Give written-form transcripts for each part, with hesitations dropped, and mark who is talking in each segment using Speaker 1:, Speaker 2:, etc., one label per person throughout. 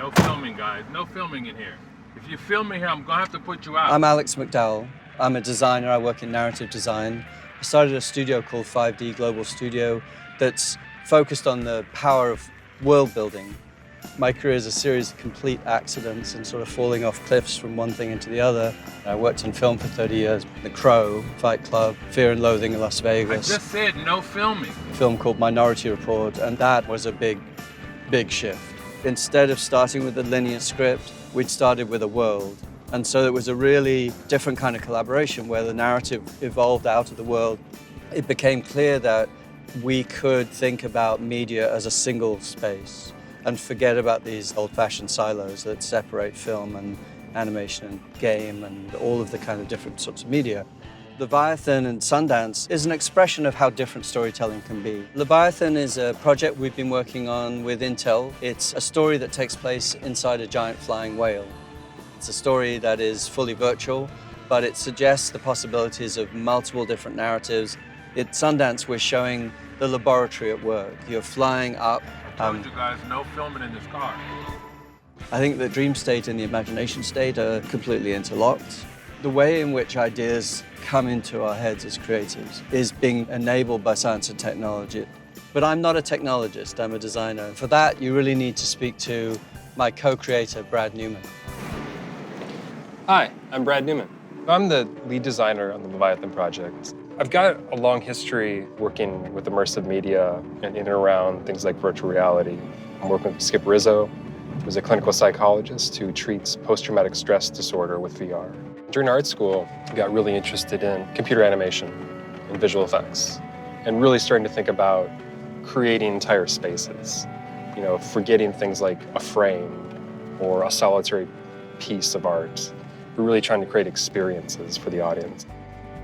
Speaker 1: No filming, guys. No filming in here. If you film me here, I'm gonna have to put you out.
Speaker 2: I'm Alex Mcdowell. I'm a designer. I work in narrative design. I started a studio called 5D Global Studio that's focused on the power of world building. My career is a series of complete accidents and sort of falling off cliffs from one thing into the other. I worked in film for 30 years. The Crow, Fight Club, Fear and Loathing in Las Vegas.
Speaker 1: I just said no filming.
Speaker 2: A film called Minority Report, and that was a big shift. Instead of starting with a linear script, we'd started with a world. And so it was a really different kind of collaboration where the narrative evolved out of the world. It became clear that we could think about media as a single space and forget about these old-fashioned silos that separate film and animation and game and all of the kind of different sorts of media. Leviathan and Sundance is an expression of how different storytelling can be. Leviathan is a project we've been working on with Intel. It's a story that takes place inside a giant flying whale. It's a story that is fully virtual, but it suggests the possibilities of multiple different narratives. At Sundance, we're showing the laboratory at work. You're flying up.
Speaker 1: I told you guys, no filming in this car.
Speaker 2: I think the dream state and the imagination state are completely interlocked. The way in which ideas come into our heads as creatives is being enabled by science and technology. But I'm not a technologist, I'm a designer. For that, you really need to speak to my co-creator, Brad Newman.
Speaker 3: Hi, I'm Brad Newman. I'm the lead designer on the Leviathan project. I've got a long history working with immersive media and in and around things like virtual reality. I'm working with Skip Rizzo, who's a clinical psychologist who treats post-traumatic stress disorder with VR. During art school, I got really interested in computer animation and visual effects, and really starting to think about creating entire spaces. You know, forgetting things like a frame or a solitary piece of art. We're really trying to create experiences for the audience.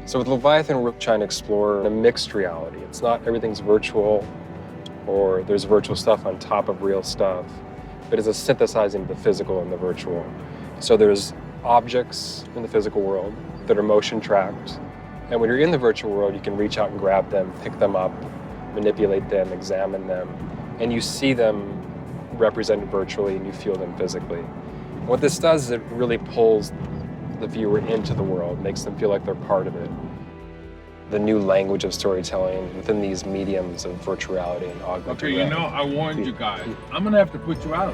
Speaker 3: So with Leviathan, we're trying to explore a mixed reality. It's not everything's virtual, or there's virtual stuff on top of real stuff, but it's a synthesizing of the physical and the virtual. So there's objects in the physical world that are motion tracked, and when you're in the virtual world, you can reach out and grab them, pick them up, manipulate them, examine them, and you see them represented virtually and you feel them physically. What this does is it really pulls the viewer into the world, makes them feel like they're part of it. The new language of storytelling within these mediums of virtual reality and augmented reality.
Speaker 1: Okay, you know, I warned you guys. I'm gonna have to put you out.